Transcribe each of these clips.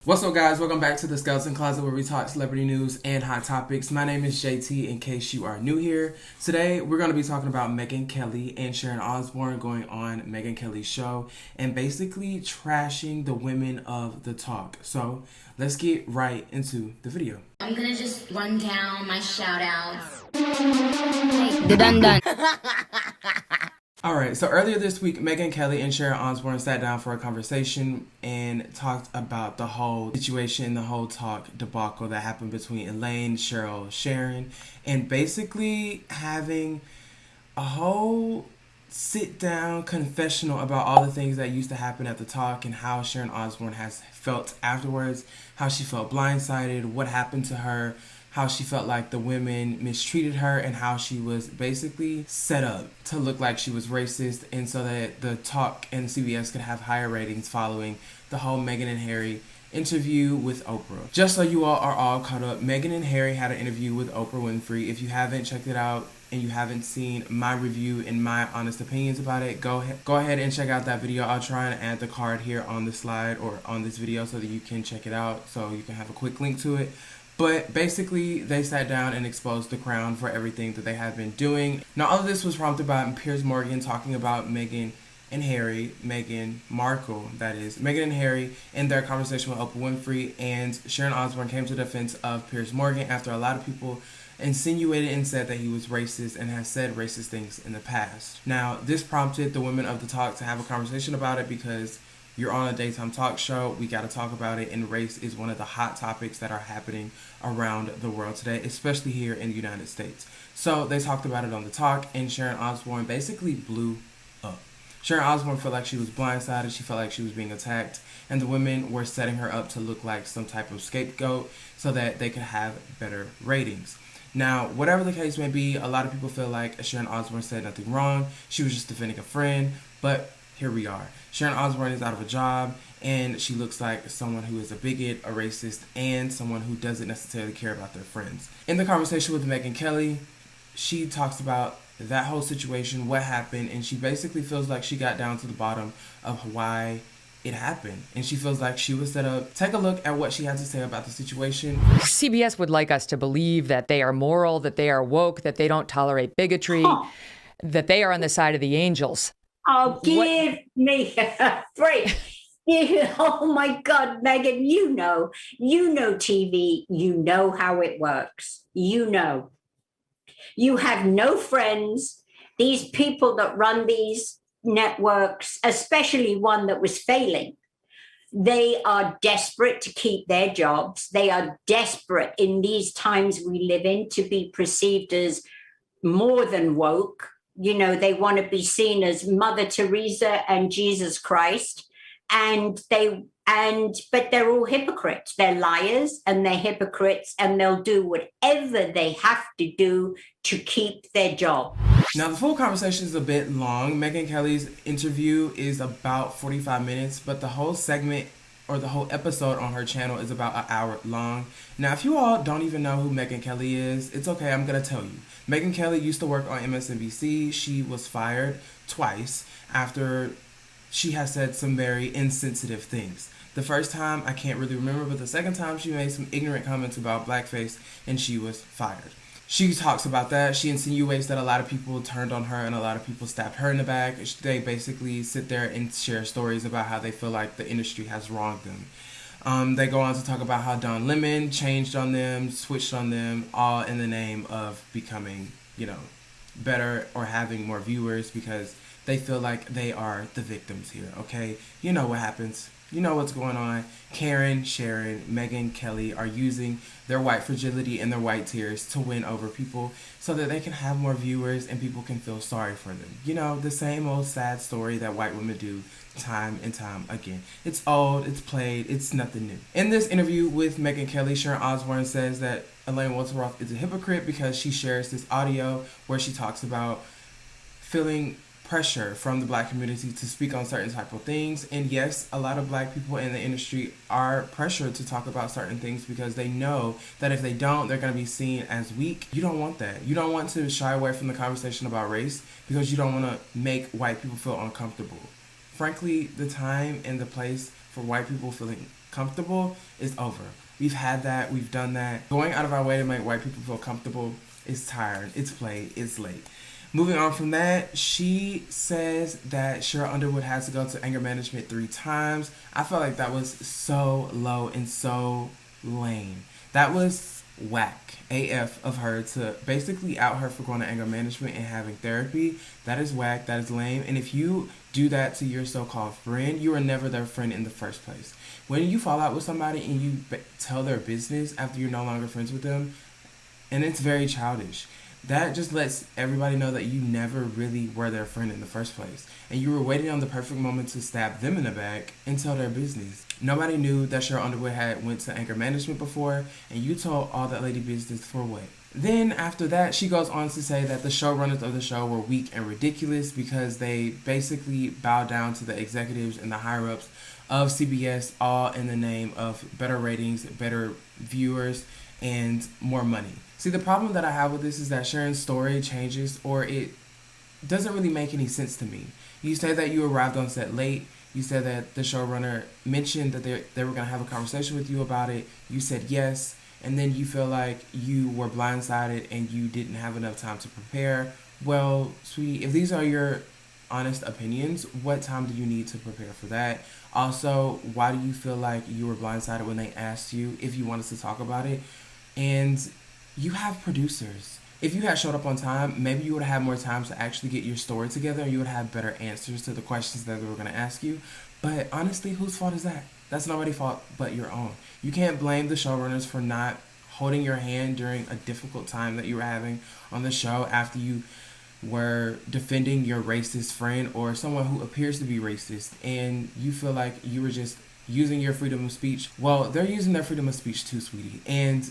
What's up, guys? Welcome back to the Skeleton Closet, where we talk celebrity news and hot topics. My name is JT, in case you are new here. Today, we're going to be talking about Megyn Kelly and Sharon Osbourne going on Megyn Kelly's show and basically trashing the women of the talk. So, let's get right into the video. I'm going to just run down my shout-outs. Done. Alright, so earlier this week, Megyn Kelly and Sharon Osbourne sat down for a conversation and talked about the whole situation, the whole talk debacle that happened between Elaine, Sheryl, Sharon, and basically having a whole sit-down confessional about all the things that used to happen at the talk and how Sharon Osbourne has felt afterwards, how she felt blindsided, what happened to her, how she felt like the women mistreated her, and how she was basically set up to look like she was racist, and so that the talk and CBS could have higher ratings following the whole Meghan and Harry interview with Oprah. Just so you all are all caught up, Meghan and Harry had an interview with Oprah Winfrey. If you haven't checked it out and you haven't seen my review and my honest opinions about it, go ahead and check out that video. I'll try and add the card here on the slide or on this video so that you can check it out, so you can have a quick link to it. But basically, they sat down and exposed the Crown for everything that they had been doing. Now, all of this was prompted by Piers Morgan talking about Meghan and Harry, Meghan Markle, that is, Meghan and Harry, in their conversation with Oprah Winfrey, and Sharon Osbourne came to the defense of Piers Morgan after a lot of people insinuated and said that he was racist and has said racist things in the past. Now, this prompted the women of the talk to have a conversation about it because you're on a daytime talk show, we got to talk about it, and race is one of the hot topics that are happening around the world today, especially here in the United States. So they talked about it on the talk, and Sharon Osbourne basically blew up. Sharon Osbourne felt like she was blindsided, she felt like she was being attacked, and the women were setting her up to look like some type of scapegoat so that they could have better ratings. Now, whatever the case may be, a lot of people feel like Sharon Osbourne said nothing wrong, she was just defending a friend, but here we are. Sharon Osbourne is out of a job, and she looks like someone who is a bigot, a racist, and someone who doesn't necessarily care about their friends. In the conversation with Megyn Kelly, she talks about that whole situation, what happened, and she basically feels like she got down to the bottom of why it happened, and she feels like she was set up. Take a look at what she had to say about the situation. CBS would like us to believe that they are moral, that they are woke, that they don't tolerate bigotry, that they are on the side of the angels. Oh, give me a break. Oh my God, Megyn, you know TV, you know how it works. You know. You have no friends. These people that run these networks, especially one that was failing, they are desperate to keep their jobs. They are desperate in these times we live in to be perceived as more than woke. You know, they want to be seen as Mother Teresa and Jesus Christ. But they're all hypocrites. They're liars and they're hypocrites, and they'll do whatever they have to do to keep their job. Now, the full conversation is a bit long. Megyn Kelly's interview is about 45 minutes, but the whole segment or the whole episode on her channel is about an hour long. Now, if you all don't even know who Megyn Kelly is, it's okay, I'm going to tell you. Megyn Kelly used to work on MSNBC. She was fired twice after she has said some very insensitive things. The first time, I can't really remember, but the second time she made some ignorant comments about blackface and she was fired. She talks about that. She insinuates that a lot of people turned on her and a lot of people stabbed her in the back. They basically sit there and share stories about how they feel like the industry has wronged them. They go on to talk about how Don Lemon changed on them, switched on them, all in the name of becoming, better or having more viewers because they feel like they are the victims here, okay? You know what happens. You know what's going on. Karen, Sharon, Megyn Kelly are using their white fragility and their white tears to win over people so that they can have more viewers and people can feel sorry for them. You know, the same old sad story that white women do time and time again. It's old, it's played, it's nothing new. In this interview with Megyn Kelly, Sharon Osbourne says that Elaine Welteroth is a hypocrite because she shares this audio where she talks about feeling pressure from the black community to speak on certain type of things. And yes, a lot of black people in the industry are pressured to talk about certain things because they know that if they don't, they're going to be seen as weak. You don't want that. You don't want to shy away from the conversation about race because you don't want to make white people feel uncomfortable. Frankly, the time and the place for white people feeling comfortable is over. We've had that. We've done that. Going out of our way to make white people feel comfortable is tired. It's played. It's late. Moving on from that, she says that Sheryl Underwood has to go to anger management 3 times. I felt like that was so low and so lame. That was whack AF of her to basically out her for going to anger management and having therapy. That is whack. That is lame. And if you do that to your so-called friend, you are never their friend in the first place. When you fall out with somebody and you tell their business after you're no longer friends with them, and it's very childish. That just lets everybody know that you never really were their friend in the first place. And you were waiting on the perfect moment to stab them in the back and tell their business. Nobody knew that Sheryl Underwood had went to anger management before, and you told all that lady business for what? Then after that, she goes on to say that the showrunners of the show were weak and ridiculous because they basically bowed down to the executives and the higher-ups of CBS, all in the name of better ratings, better viewers, and more money. See, the problem that I have with this is that Sharon's story changes, or it doesn't really make any sense to me. You say that you arrived on set late. You said that the showrunner mentioned that they were going to have a conversation with you about it. You said yes, and then you feel like you were blindsided and you didn't have enough time to prepare. Well, sweetie, if these are your honest opinions, what time do you need to prepare for that? Also, why do you feel like you were blindsided when they asked you if you wanted to talk about it? And you have producers. If you had showed up on time, maybe you would have had more time to actually get your story together and you would have better answers to the questions that they were going to ask you. But honestly, whose fault is that? That's nobody's fault but your own. You can't blame the showrunners for not holding your hand during a difficult time that you were having on the show after you were defending your racist friend or someone who appears to be racist, and you feel like you were just using your freedom of speech. Well, they're using their freedom of speech too, sweetie. And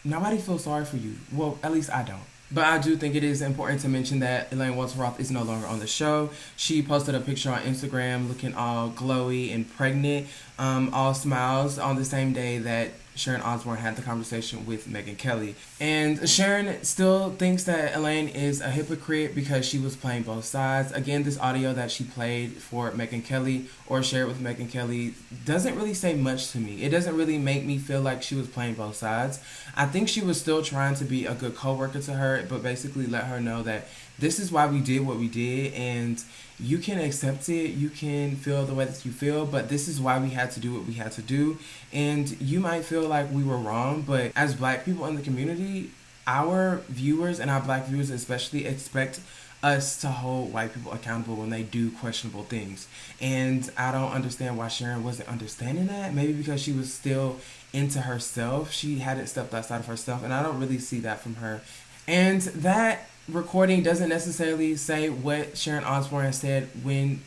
nobody feels sorry for you. Well, at least I don't. But I do think it is important to mention that Elaine Welteroth is no longer on the show. She posted a picture on Instagram looking all glowy and pregnant, all smiles, on the same day that Sharon Osbourne had the conversation with Megyn Kelly. And Sharon still thinks that Elaine is a hypocrite because she was playing both sides. Again, this audio that she played for Megyn Kelly or shared with Megyn Kelly doesn't really say much to me. It doesn't really make me feel like she was playing both sides. I think she was still trying to be a good co-worker to her, but basically let her know that this is why we did what we did, and you can accept it, you can feel the way that you feel, but this is why we had to do what we had to do. And you might feel like we were wrong, but as black people in the community, our viewers and our black viewers especially expect us to hold white people accountable when they do questionable things. And I don't understand why Sharon wasn't understanding that. Maybe because she was still into herself. She hadn't stepped outside of herself, and I don't really see that from her. And that recording doesn't necessarily say what Sharon Osbourne has said when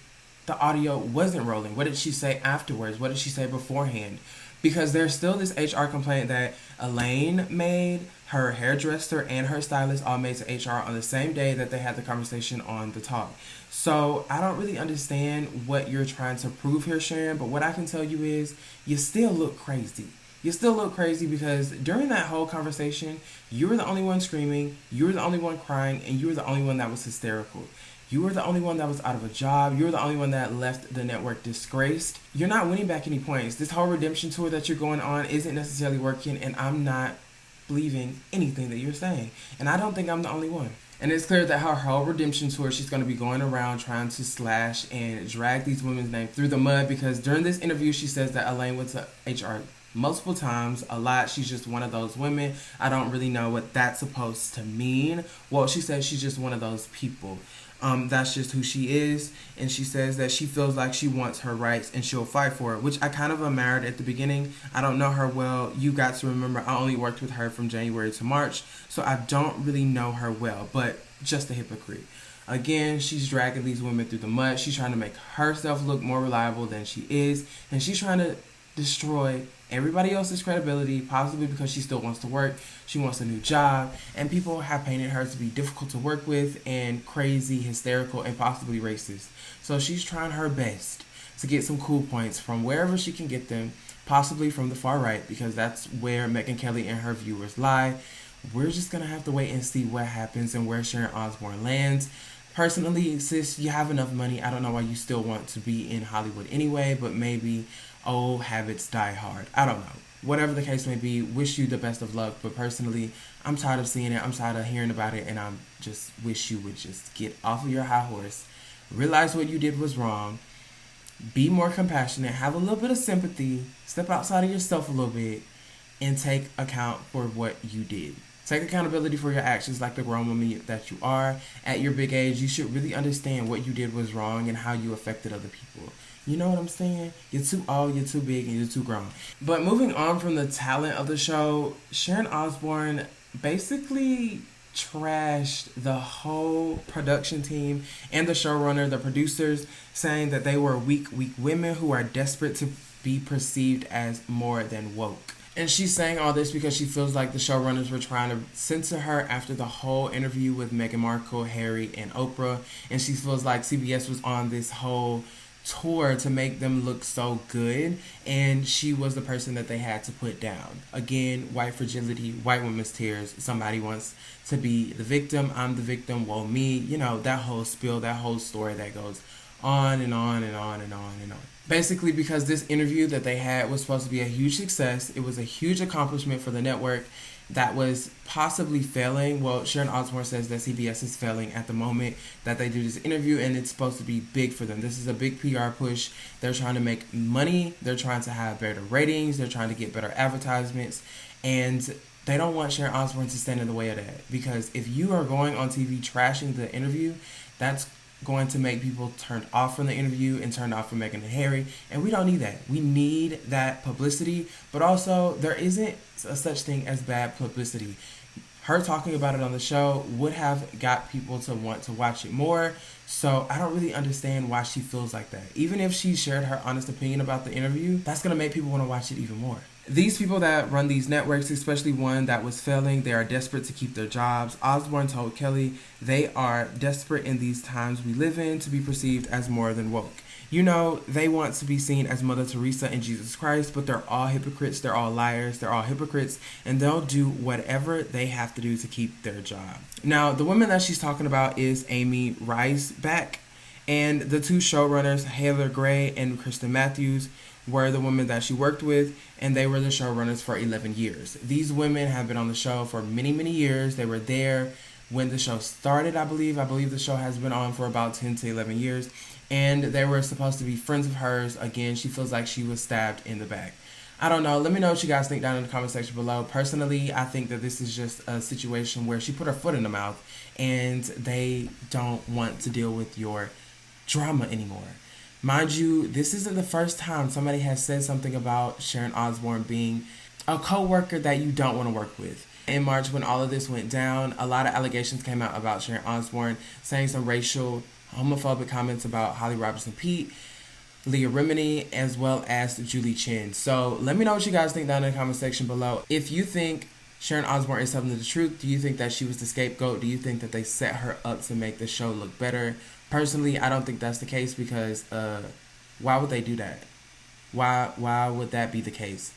the audio wasn't rolling. What did she say afterwards? What did she say beforehand? Because there's still this HR complaint that Elaine made, her hairdresser and her stylist all made to HR on the same day that they had the conversation on the talk. So I don't really understand what you're trying to prove here, Sharon, but what I can tell you is you still look crazy. You still look crazy because during that whole conversation, you were the only one screaming, you were the only one crying, and you were the only one that was hysterical. You were the only one that was out of a job. You were the only one that left the network disgraced. You're not winning back any points. This whole redemption tour that you're going on isn't necessarily working, and I'm not believing anything that you're saying. And I don't think I'm the only one. And it's clear that her whole redemption tour, she's going to be going around trying to slash and drag these women's names through the mud, because during this interview, she says that Elaine went to HR multiple times, a lot. She's just one of those women. I don't really know what that's supposed to mean. Well, she says she's just one of those people. That's just who she is. And she says that she feels like she wants her rights and she'll fight for it, which I kind of admired at the beginning. I don't know her well. You got to remember, I only worked with her from January to March, so I don't really know her well, but just a hypocrite. Again, she's dragging these women through the mud. She's trying to make herself look more reliable than she is, and she's trying to destroy everybody else's credibility, possibly because she still wants to work. She wants a new job, and people have painted her to be difficult to work with and crazy, hysterical, and possibly racist. So she's trying her best to get some cool points from wherever she can get them, possibly from the far right, because that's where Megyn Kelly and her viewers lie. We're just going to have to wait and see what happens and where Sharon Osbourne lands. Personally, sis, you have enough money. I don't know why you still want to be in Hollywood anyway, but maybe old habits die hard. I don't know. Whatever the case may be, wish you the best of luck. But personally, I'm tired of seeing it. I'm tired of hearing about it. And I just wish you would just get off of your high horse. Realize what you did was wrong. Be more compassionate. Have a little bit of sympathy. Step outside of yourself a little bit. And take account for what you did. Take accountability for your actions like the grown woman that you are. At your big age, you should really understand what you did was wrong and how you affected other people. You know what I'm saying? You're too old, you're too big, and you're too grown. But moving on from the talent of the show, Sharon Osbourne basically trashed the whole production team and the showrunner, the producers, saying that they were weak women who are desperate to be perceived as more than woke. And she's saying all this because she feels like the showrunners were trying to censor her after the whole interview with Meghan Markle, Harry, and Oprah. And she feels like CBS was on this whole tour to make them look so good, and she was the person that they had to put down. Again, white fragility, white women's tears. Somebody wants to be the victim. I'm the victim. Woe me. You know, that whole spiel, that whole story that goes on and on and on and on and on. Basically, because this interview that they had was supposed to be a huge success. It was a huge accomplishment for the network that was possibly failing. Well, Sharon Osbourne says that CBS is failing at the moment that they do this interview, and it's supposed to be big for them. This is a big PR push. They're trying to make money. They're trying to have better ratings. They're trying to get better advertisements. And they don't want Sharon Osbourne to stand in the way of that. Because if you are going on TV trashing the interview, that's going to make people turned off from the interview and turned off from Meghan and Harry, and we don't need that. We need that publicity, but also there isn't a such thing as bad publicity. Her talking about it on the show would have got people to want to watch it more, so I don't really understand why she feels like that. Even if she shared her honest opinion about the interview, that's going to make people want to watch it even more. These people that run these networks, especially one that was failing, they are desperate to keep their jobs. Osbourne told Kelly they are desperate in these times we live in to be perceived as more than woke. You know, they want to be seen as Mother Teresa and Jesus Christ, but they're all hypocrites, they're all liars, they're all hypocrites, and they'll do whatever they have to do to keep their job. Now, the woman that she's talking about is Amy Riceback, and the two showrunners, Haylor Gray and Kristen Matthews, were the women that she worked with, and they were the showrunners for 11 years. These women have been on the show for many, many years. They were there when the show started, I believe. I believe the show has been on for about 10 to 11 years, and they were supposed to be friends of hers. Again, she feels like she was stabbed in the back. I don't know. Let me know what you guys think down in the comment section below. Personally, I think that this is just a situation where she put her foot in the mouth, and they don't want to deal with your drama anymore. Mind you, this isn't the first time somebody has said something about Sharon Osbourne being a co-worker that you don't want to work with. In March, when all of this went down, a lot of allegations came out about Sharon Osbourne saying some racial, homophobic comments about Holly Robinson Peete, Leah Remini, as well as Julie Chen. So let me know what you guys think down in the comment section below. If you think Sharon Osbourne is telling the truth, do you think that she was the scapegoat? Do you think that they set her up to make the show look better? Personally, I don't think that's the case because why would they do that? Why would that be the case?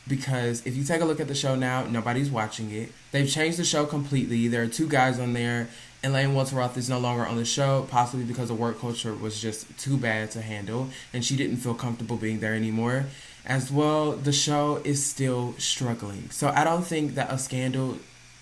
Because if you take a look at the show now, nobody's watching it. They've changed the show completely. There are two guys on there. Elaine Walteroth is no longer on the show, possibly because the work culture was just too bad to handle, and she didn't feel comfortable being there anymore. As well, the show is still struggling. So I don't think that a scandal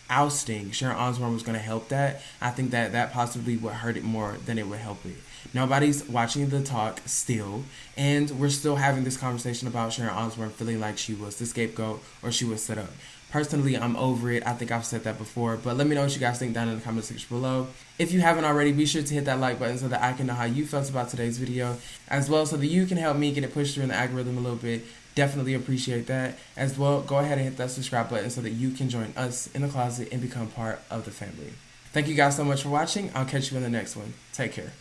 ousting Sharon Osbourne was going to help that. I think that that possibly would hurt it more than it would help it. Nobody's watching the talk still, and we're still having this conversation about Sharon Osbourne feeling like she was the scapegoat or she was set up. Personally, I'm over it. I think I've said that before, but let me know what you guys think down in the comment section below. If you haven't already, be sure to hit that like button so that I can know how you felt about today's video, as well so that you can help me get it pushed through in the algorithm a little bit. Definitely appreciate that. As well, go ahead and hit that subscribe button so that you can join us in the closet and become part of the family. Thank you guys so much for watching. I'll catch you in the next one. Take care.